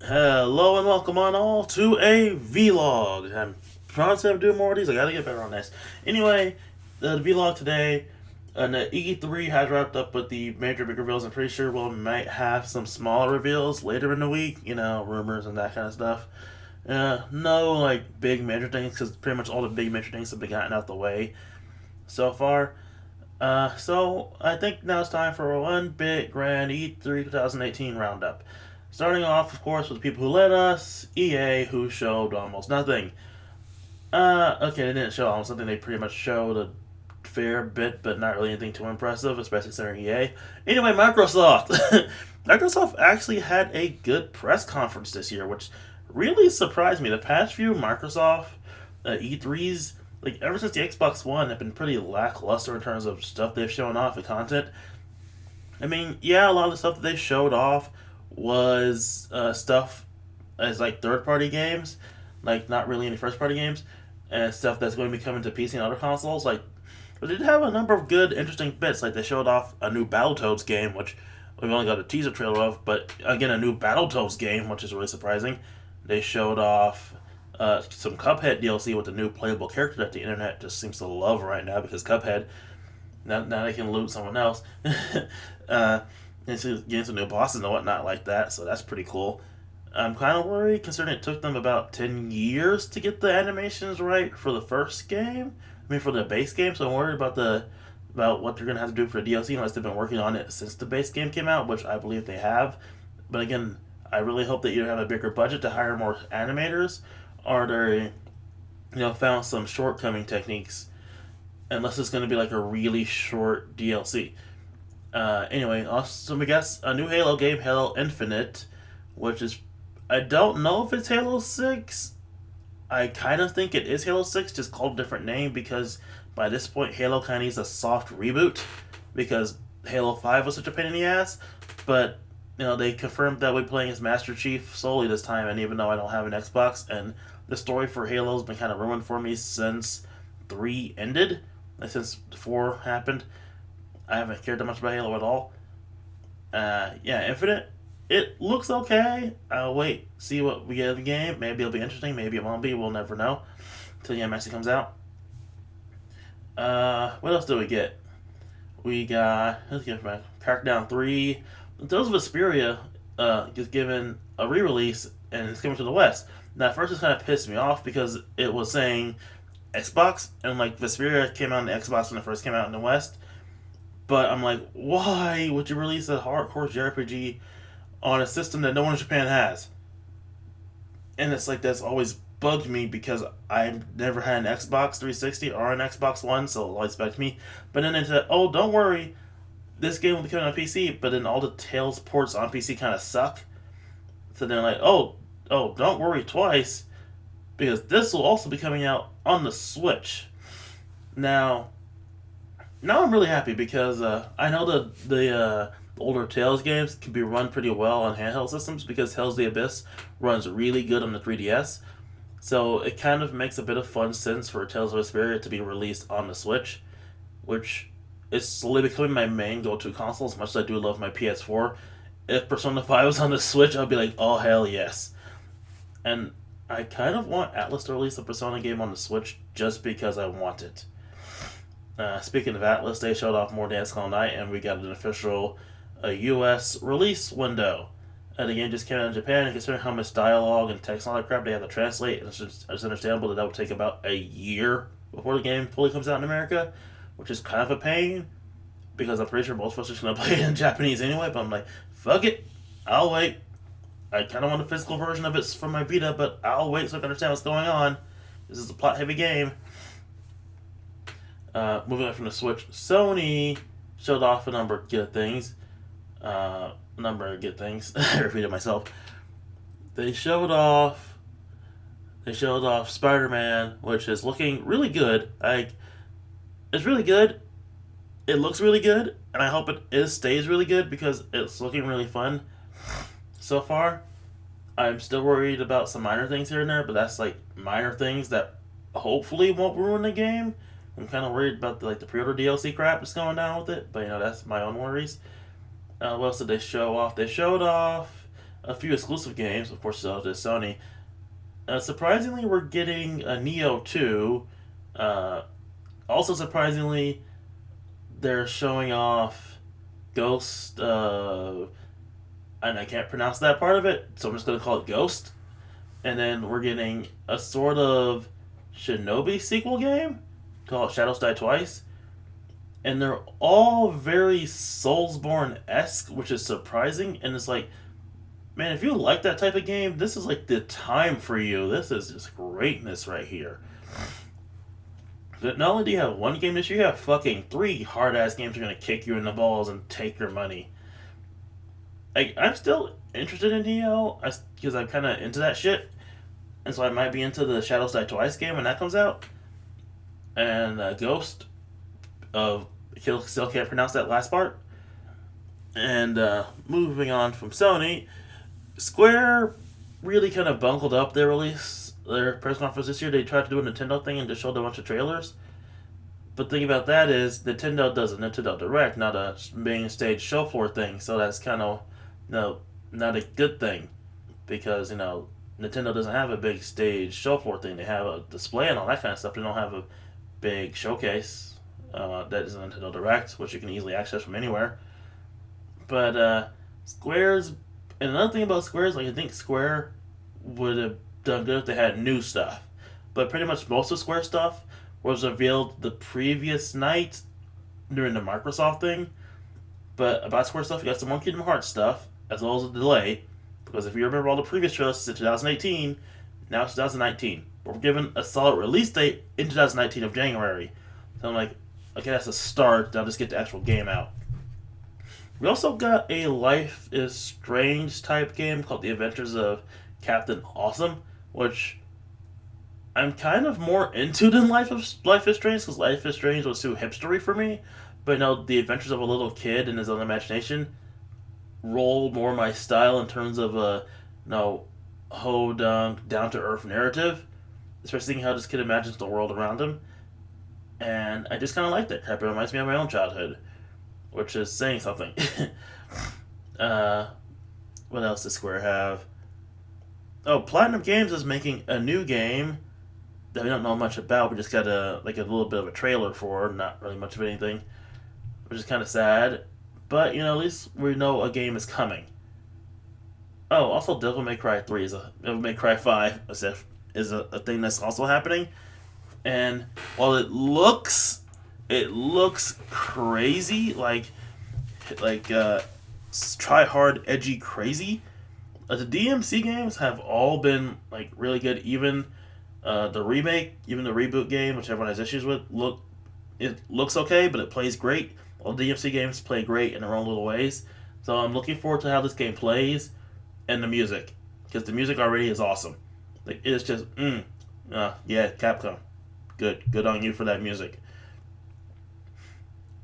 Hello and welcome on all to a vlog. I'm constantly doing more of these. I gotta get better on this. Anyway, the vlog today, the E3 has wrapped up with the major big reveals. I'm pretty sure we might have some smaller reveals later in the week. Rumors and that kind of stuff. No like big major things because pretty much all the big major things have been gotten out the way so far. So I think now it's time for a one big grand E3 2018 roundup. Starting off, of course, with the people who led us, EA, who showed almost nothing. Okay, they didn't show almost nothing. They pretty much showed a fair bit, but not really anything too impressive, especially considering EA. Anyway, Microsoft. Microsoft actually had a good press conference this year, which really surprised me. The past few Microsoft E3s, like ever since the Xbox One, have been pretty lackluster in terms of stuff they've shown off and content. I mean, yeah, a lot of the stuff that they showed off was stuff as like third party games, like not really any first party games, and stuff that's going to be coming to PC and other consoles. Like, but they did have a number of good, interesting bits. Like they showed off a new Battletoads game, which we've only got a teaser trailer of, but again, a new Battletoads game, which is really surprising. They showed off some Cuphead DLC with a new playable character that the internet just seems to love right now because Cuphead. Now they can loot someone else. uh, and getting some new bosses and whatnot like that, so that's pretty cool. I'm kind of worried considering it took them about 10 years to get the animations right for the first game. I mean, for the base game, so I'm worried about what they're going to have to do for the DLC unless they've been working on it since the base game came out, which I believe they have. But again, I really hope that either have a bigger budget to hire more animators or they, found some shortcoming techniques unless it's going to be like a really short DLC. Anyway, also we got a new Halo game, Halo Infinite, which is I don't know if it's Halo 6. I kind of think it is Halo 6, just called a different name because by this point Halo kind of needs a soft reboot because Halo 5 was such a pain in the ass. But they confirmed that we're playing as Master Chief solely this time, and even though I don't have an Xbox, and the story for Halo's been kind of ruined for me since 3 ended, like since 4 happened. I haven't cared that much about Halo at all. Yeah, Infinite. It looks okay. I'll wait, see what we get in the game. Maybe it'll be interesting. Maybe it won't be. We'll never know until the game actually comes out. What else do we get? We got let's get back. Crackdown 3. Those of Vesperia is given a re-release and it's coming to the West. Now, at first, it kind of pissed me off because it was saying Xbox and like Vesperia came out on the Xbox when it first came out in the West. But I'm like, why would you release a hardcore JRPG on a system that no one in Japan has? And it's like that's always bugged me because I've never had an Xbox 360 or an Xbox One, so it always bugged me. But then they said, oh, don't worry, this game will be coming on PC, but then all the Tales ports on PC kind of suck. So they're like, don't worry twice, because this will also be coming out on the Switch. Now, I'm really happy because I know the older Tales games can be run pretty well on handheld systems because Tales of the Abyss runs really good on the 3DS. So it kind of makes a bit of fun sense for Tales of Vesperia to be released on the Switch, which is slowly becoming my main go-to console as much as I do love my PS4. If Persona 5 was on the Switch, I'd be like, oh hell yes. And I kind of want Atlas to release a Persona game on the Switch just because I want it. Speaking of Atlas, they showed off more Dance All Night, and we got an official US release window. The game just came out in Japan, and considering how much dialogue and text and all that crap they have to translate, it's understandable that would take about a year before the game fully comes out in America, which is kind of a pain, because I'm pretty sure most of us are just going to play it in Japanese anyway, but I'm like, fuck it, I'll wait. I kind of want a physical version of it from my Vita, but I'll wait so I can understand what's going on. This is a plot-heavy game. Moving on from the Switch, Sony showed off a number of good things. I repeated myself. They showed off Spider-Man, which is looking really good. It's really good. It looks really good, and I hope stays really good because it's looking really fun so far. I'm still worried about some minor things here and there, but that's like minor things that hopefully won't ruin the game. I'm kind of worried about the pre-order DLC crap that's going down with it, but that's my own worries. What else did they show off? They showed off a few exclusive games. Of course, so does Sony. Surprisingly, we're getting a Neo 2. Also, surprisingly, they're showing off Ghost, and I can't pronounce that part of it, so I'm just going to call it Ghost. And then we're getting a sort of Shinobi sequel game called Shadows Die Twice. And they're all very Soulsborne-esque, which is surprising. And it's like, man, if you like that type of game, this is like the time for you. This is just greatness right here. But not only do you have one game this year, you have fucking 3 hard-ass games that are going to kick you in the balls and take your money. I'm still interested in Neo, because I'm kind of into that shit. And so I might be into the Shadows Die Twice game when that comes out. And Ghost of still can't pronounce that last part. And moving on from Sony, Square really kind of bungled up their press conference this year. They tried to do a Nintendo thing and just showed a bunch of trailers. But the thing about that is, Nintendo does a Nintendo Direct, not a main stage show floor thing. So that's kind of, not a good thing, because Nintendo doesn't have a big stage show floor thing. They have a display and all that kind of stuff. They don't have a big showcase that is a Nintendo Direct, which you can easily access from anywhere. But Square's, and another thing about Square is, I think Square would have done good if they had new stuff. But pretty much most of Square stuff was revealed the previous night during the Microsoft thing. But about Square stuff, you got some more Kingdom Hearts stuff, as well as a delay. Because if you remember all the previous trailers, it's in 2018, now it's 2019. But we're given a solid release date in 2019 of January. So I'm like, okay, that's a start, now just get the actual game out. We also got a Life is Strange type game called The Adventures of Captain Awesome, which I'm kind of more into than Life is Strange, because Life is Strange was too hipstery for me. But the adventures of a little kid and his own imagination roll more my style in terms of a down to earth narrative, especially seeing how this kid imagines the world around him. And I just kind of like that crap. It reminds me of my own childhood, which is saying something. What else does Square have? Oh, Platinum Games is making a new game that we don't know much about. We just got a little bit of a trailer for, not really much of anything, which is kind of sad. But at least we know a game is coming. Oh, also Devil May Cry 3 Devil May Cry 5 is a thing that's also happening. And while it looks crazy, like try hard, edgy, crazy. The DMC games have all been really good. Even the remake, even the reboot game, which everyone has issues with, it looks okay, but it plays great. All DMC games play great in their own little ways. So I'm looking forward to how this game plays, and the music, because the music already is awesome. It's just yeah, Capcom, good on you for that music.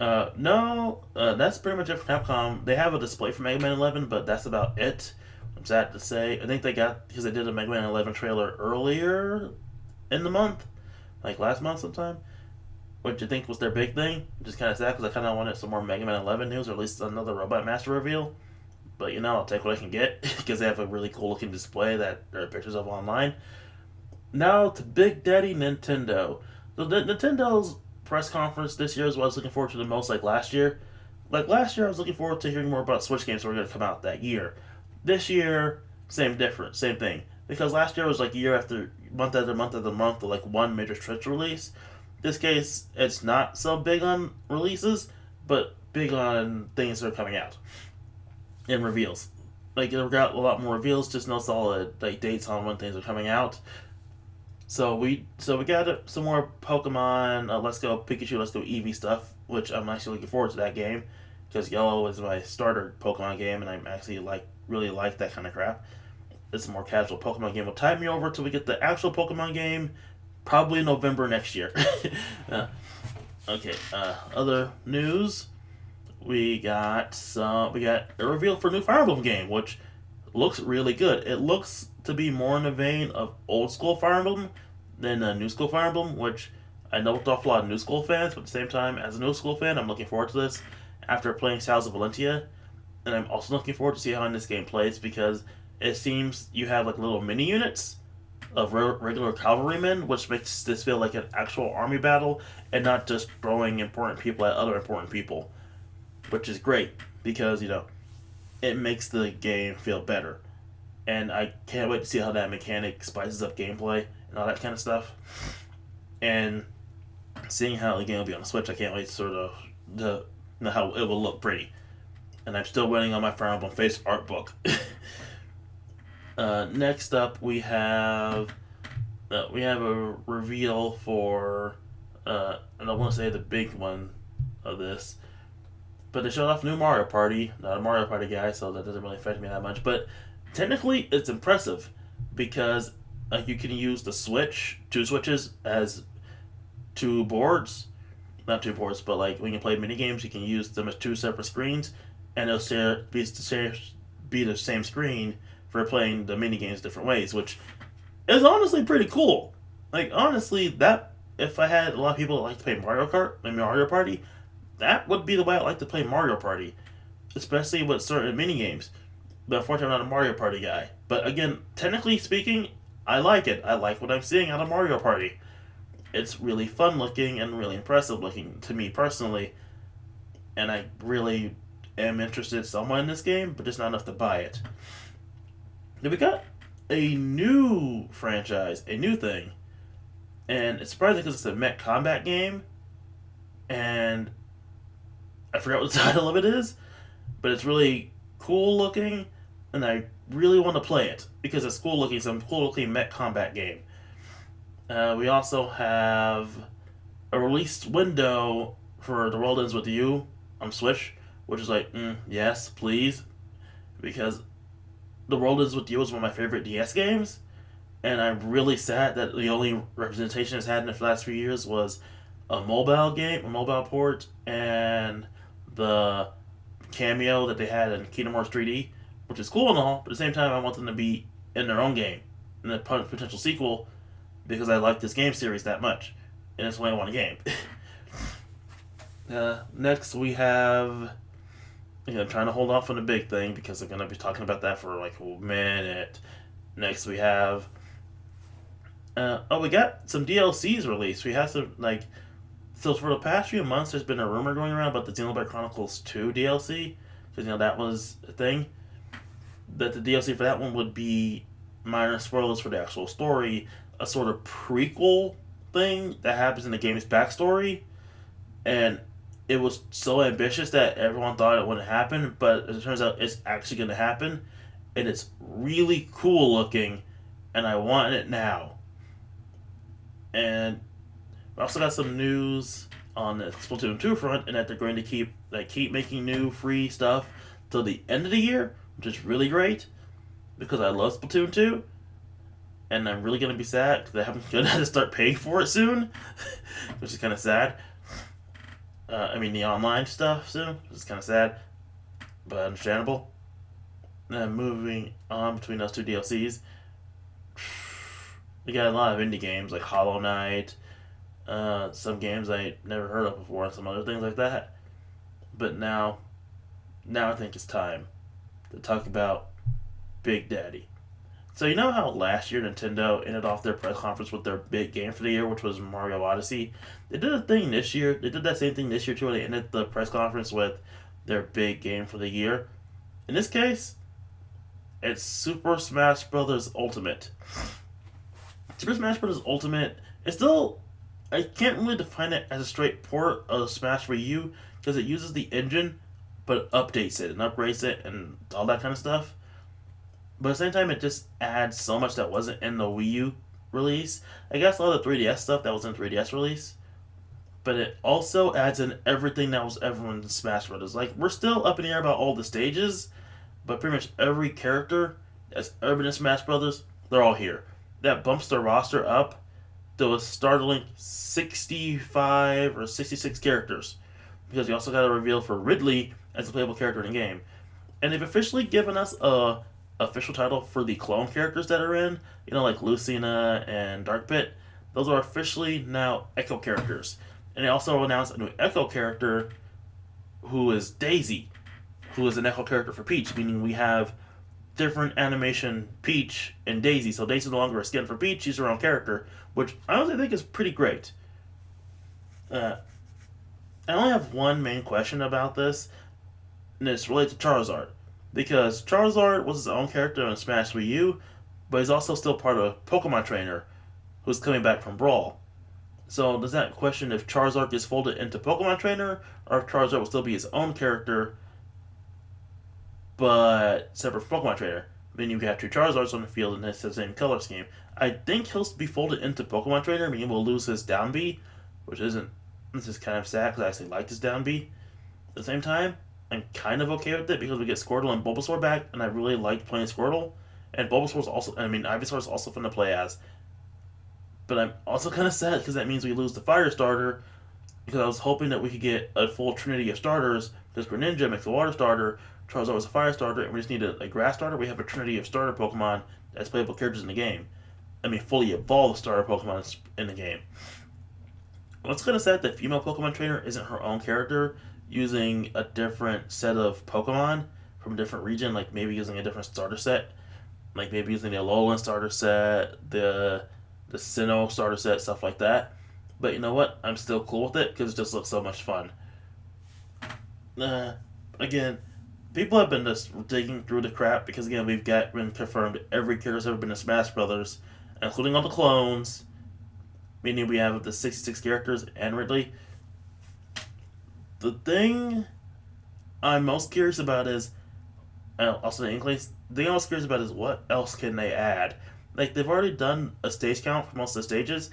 No, that's pretty much it for Capcom. They have a display for Mega Man 11, but that's about it. I'm sad to say. I think because they did a Mega Man 11 trailer earlier in the month, last month sometime, which I think was their big thing. Which is kind of sad, because I kind of wanted some more Mega Man 11 news, or at least another Robot Master reveal. But I'll take what I can get, because they have a really cool looking display that there are pictures of online. Now to Big Daddy Nintendo. So Nintendo's press conference this year is what I was looking forward to the most, last year. Last year, I was looking forward to hearing more about Switch games that were going to come out that year. This year, same thing. Because last year was year after month after month after month of one major Switch release. This case, it's not so big on releases, but big on things that are coming out and reveals. They've got a lot more reveals, just no solid dates on when things are coming out. So we got some more Pokemon Let's Go Pikachu, Let's Go Eevee stuff, which I'm actually looking forward to that game, because Yellow is my starter Pokemon game, and I'm actually really like that kind of crap. It's a more casual Pokemon game. Will tide me over till we get the actual Pokemon game, probably November next year. Okay. Other news. We got a reveal for a new Fire Emblem game, which looks really good. It looks to be more in the vein of old school Fire Emblem than new school Fire Emblem, which I know it's off a lot of new school fans, but at the same time, as a new school fan, I'm looking forward to this after playing Styles of Valentia, and I'm also looking forward to see how this game plays, because it seems you have like little mini units of regular cavalrymen, which makes this feel like an actual army battle and not just throwing important people at other important people, which is great because it makes the game feel better. And I can't wait to see how that mechanic spices up gameplay and all that kind of stuff. And seeing how the game will be on the Switch, I can't wait to sort of the how it will look pretty. And I'm still waiting on my Fire Emblem Fates art book. Next up, we have a reveal for, and I want to say the big one of this, but they showed off new Mario Party. Not a Mario Party guy, so that doesn't really affect me that much. But technically, it's impressive because you can use the two switches as two boards, not two boards, but like when you play mini games, you can use them as two separate screens, and they'll be the same screen for playing the mini games different ways, which is honestly pretty cool. Like honestly, that if I had a lot of people that like to play Mario Kart and Mario Party, that would be the way I like to play Mario Party, especially with certain mini games. But unfortunately, I'm not a Mario Party guy. But again, technically speaking, I like it. I like what I'm seeing out of Mario Party. It's really fun looking and really impressive looking to me personally, and I really am interested somewhat in this game, but just not enough to buy it. Then we got a new franchise, a new thing, and it's surprising because it's a mech combat game, and I forgot what the title of it is, but it's really cool looking, and I really want to play it because it's cool looking. Some cool looking mech combat game. We also have a released window for The World Ends With You on Switch, which is like, yes, please, because The World Ends With You is one of my favorite DS games, and I'm really sad that the only representation it's had in the last few years was a mobile game, a mobile port, and the cameo that they had in Kingdom Hearts 3D, which is cool and all, but at the same time I want them to be in their own game, in a potential sequel, because I like this game series that much, and it's why I want a game. Next we have, I'm trying to hold off on the big thing because I'm going to be talking about that for like a minute. Next we have, we got some DLCs released. We have some, so for the past few months there's been a rumor going around about the Xenoblade Chronicles 2 DLC, because that was a thing, that the DLC for that one would be minor spoilers for the actual story, a sort of prequel thing that happens in the game's backstory, and it was so ambitious that everyone thought it wouldn't happen, but it turns out it's actually going to happen, and it's really cool looking, and I want it now. And we also got some news on the Splatoon 2 front, and that they're going to keep making new free stuff till the end of the year, which is really great, because I love Splatoon 2, and I'm really going to be sad because I'm going to have to start paying for it soon, which is kind of sad. The online stuff soon, which is kind of sad, but understandable. Moving on between those two DLCs, we got a lot of indie games like Hollow Knight, some games I never heard of before, and some other things like that. But now I think it's time to talk about Big Daddy. So you know how last year Nintendo ended off their press conference with their big game for the year, which was Mario Odyssey? They did a thing this year. They did that same thing this year too, where they ended the press conference with their big game for the year. In this case, it's Super Smash Bros. Ultimate. Super Smash Bros. Ultimate is still, I can't really define it as a straight port of Smash for U, because it uses the engine, but updates it and upgrades it and all that kind of stuff. But at the same time, it just adds so much that wasn't in the Wii U release. I guess a lot of the 3DS stuff that was in the 3DS release. But it also adds in everything that was ever in Smash Bros. Like, we're still up in the air about all the stages, but pretty much every character that's ever been in Smash Bros., they're all here. That bumps the roster up to a startling 65 or 66 characters. Because we also got a reveal for Ridley as a playable character in the game. And they've officially given us a official title for the clone characters that are in, like Lucina and Darkbit. Those are officially now Echo characters. And they also announced a new Echo character who is Daisy, who is an Echo character for Peach, meaning we have different animation Peach and Daisy. So Daisy's no longer a skin for Peach; she's her own character, which I honestly think is pretty great. Uh, I only have one main question about this, and it's related to Charizard. Because Charizard was his own character in Smash Wii U, but he's also still part of Pokemon Trainer, who's coming back from Brawl. So does that question if Charizard gets folded into Pokemon Trainer, or if Charizard will still be his own character, but separate from Pokemon Trainer? Meaning you have two Charizards on the field and it's the same color scheme. I think he'll be folded into Pokemon Trainer, meaning we'll lose his down B, which isn't. This is kind of sad because I actually liked his down B. At the same time, I'm kind of okay with it because we get Squirtle and Bulbasaur back, and I really liked playing Squirtle. And Bulbasaur's also, Ivysaur's also fun to play as. But I'm also kind of sad because that means we lose the Fire starter, because I was hoping that we could get a full trinity of starters, because Greninja makes a Water starter, Charizard was a Fire starter, and we just need a Grass starter. We have a trinity of starter Pokemon as playable characters in the game. Fully evolved starter Pokemon in the game. What's kind of sad that female Pokemon Trainer isn't her own character, using a different set of Pokemon from a different region, like maybe using a different starter set, like maybe using the Alolan starter set, the Sinnoh starter set, stuff like that. But you know what? I'm still cool with it because it just looks so much fun. Again, people have been just digging through the crap because again we've been confirmed every character's ever been in Smash Brothers, including all the clones. Meaning we have the 66 characters and Ridley. The thing I'm most curious about is, also the Inklings, the thing I'm most curious about is what else can they add? Like, they've already done a stage count for most of the stages,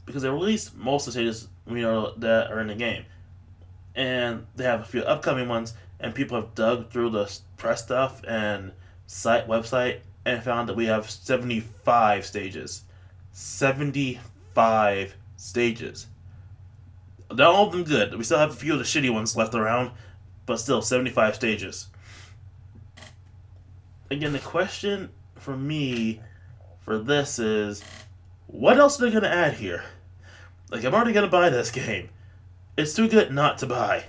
because they released most of the stages that are in the game. And they have a few upcoming ones, and people have dug through the press stuff and website and found that we have 75 stages. 75 stages. Not all of them good. We still have a few of the shitty ones left around, but still 75 stages. Again, the question for me for this is, what else are they going to add here? Like, I'm already going to buy this game. It's too good not to buy.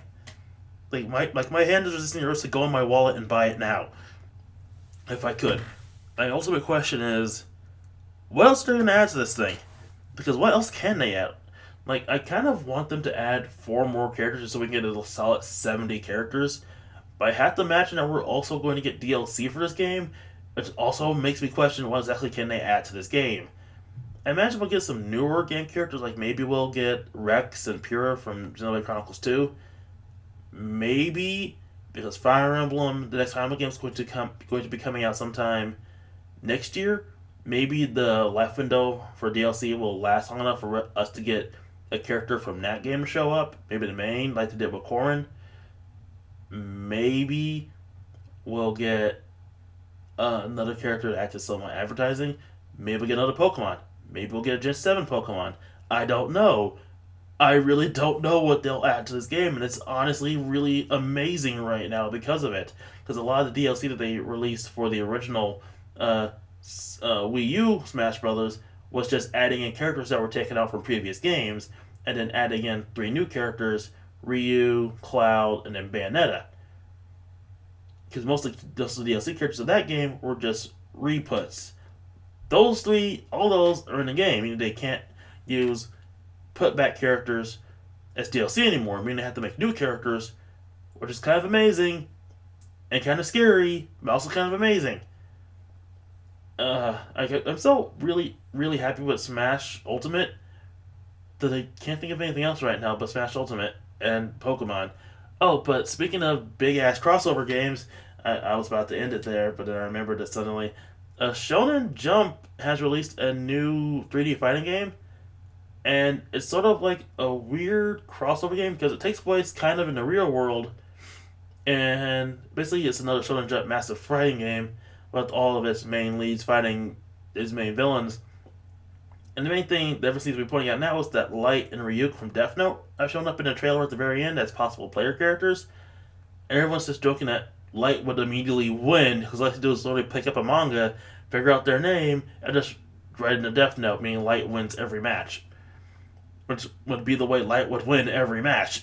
My hand is resisting the urge to go in my wallet and buy it now. If I could. My ultimate question is, what else are they going to add to this thing? Because what else can they add? Like, I kind of want them to add 4 more characters just so we can get a solid 70 characters. But I have to imagine that we're also going to get DLC for this game, which also makes me question what exactly can they add to this game. I imagine we'll get some newer game characters, like maybe we'll get Rex and Pyrrha from Xenoblade Chronicles 2. Maybe, because Fire Emblem, the next Fire Emblem game is going to be coming out sometime next year. Maybe the life window for DLC will last long enough for us to get a character from that game to show up. Maybe the main, like they did with Corrin. Maybe we'll get another character to act as some advertising. Maybe we'll get another Pokemon. Maybe we'll get a Gen 7 Pokemon. I don't know. I really don't know what they'll add to this game, and it's honestly really amazing right now because of it. Because a lot of the DLC that they released for the original Wii U Smash Brothers was just adding in characters that were taken out from previous games, and then adding in 3 new characters, Ryu, Cloud, and then Bayonetta. Because most of the DLC characters of that game were just reputs. Those 3, all those are in the game. Meaning they can't use put back characters as DLC anymore. Meaning they have to make new characters, which is kind of amazing and kind of scary, but also kind of amazing. I'm so really happy with Smash Ultimate that I can't think of anything else right now but Smash Ultimate and Pokemon. Oh, but speaking of big ass crossover games, I was about to end it there, but then I remembered that suddenly. Shonen Jump has released a new 3D fighting game, and it's sort of like a weird crossover game because it takes place kind of in the real world, and basically it's another Shonen Jump massive fighting game with all of its main leads fighting its main villains. And the main thing that everyone seems to be pointing out now is that Light and Ryuk from Death Note have shown up in the trailer at the very end as possible player characters, and everyone's just joking that Light would immediately win because all I have to do is literally pick up a manga, figure out their name, and just write in a Death Note, meaning Light wins every match. Which would be the way Light would win every match.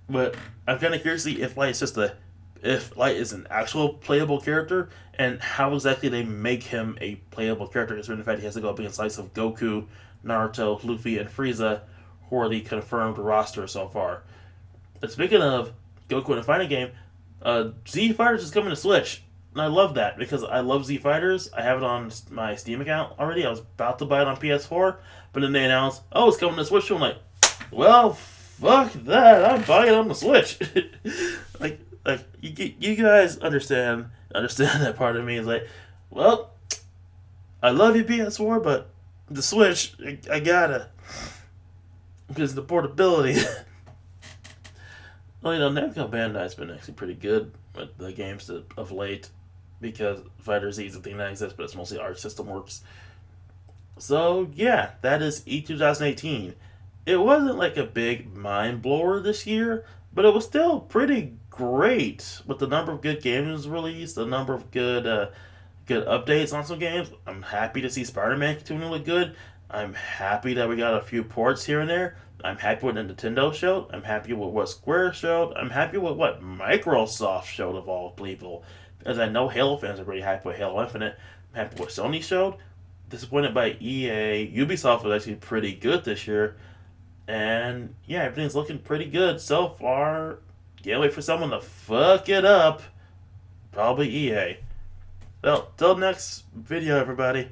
But I'm kind of curious to see if Light's just a if Light is an actual playable character and how exactly they make him a playable character, considering the fact he has to go up against likes of Goku, Naruto, Luffy, and Frieza, who are the confirmed roster so far. But speaking of Goku in a fighting game, Z Fighters is coming to Switch. And I love that because I love Z Fighters. I have it on my Steam account already. I was about to buy it on PS4, but then they announced, oh, it's coming to Switch. So I'm like, well, fuck that. I'm buying it on the Switch. like you guys understand that part of me is like, well, I love you PS4, but the Switch, I gotta, because the portability. Well, Namco Bandai's been actually pretty good with the games of late, because Fighter Z is a thing that exists, but it's mostly Arc System Works. So yeah, that is E 2018. It wasn't like a big mind blower this year, but it was still pretty great with the number of good games released, the number of good updates on some games. I'm happy to see Spider-Man continue to look good. I'm happy that we got a few ports here and there. I'm happy with what Nintendo showed. I'm happy with what Square showed. I'm happy with what Microsoft showed of all people. As I know Halo fans are pretty happy with Halo Infinite. I'm happy with what Sony showed. Disappointed by EA. Ubisoft was actually pretty good this year. And yeah, everything's looking pretty good so far. Can't wait for someone to fuck it up. Probably EA. Well, till next video, everybody.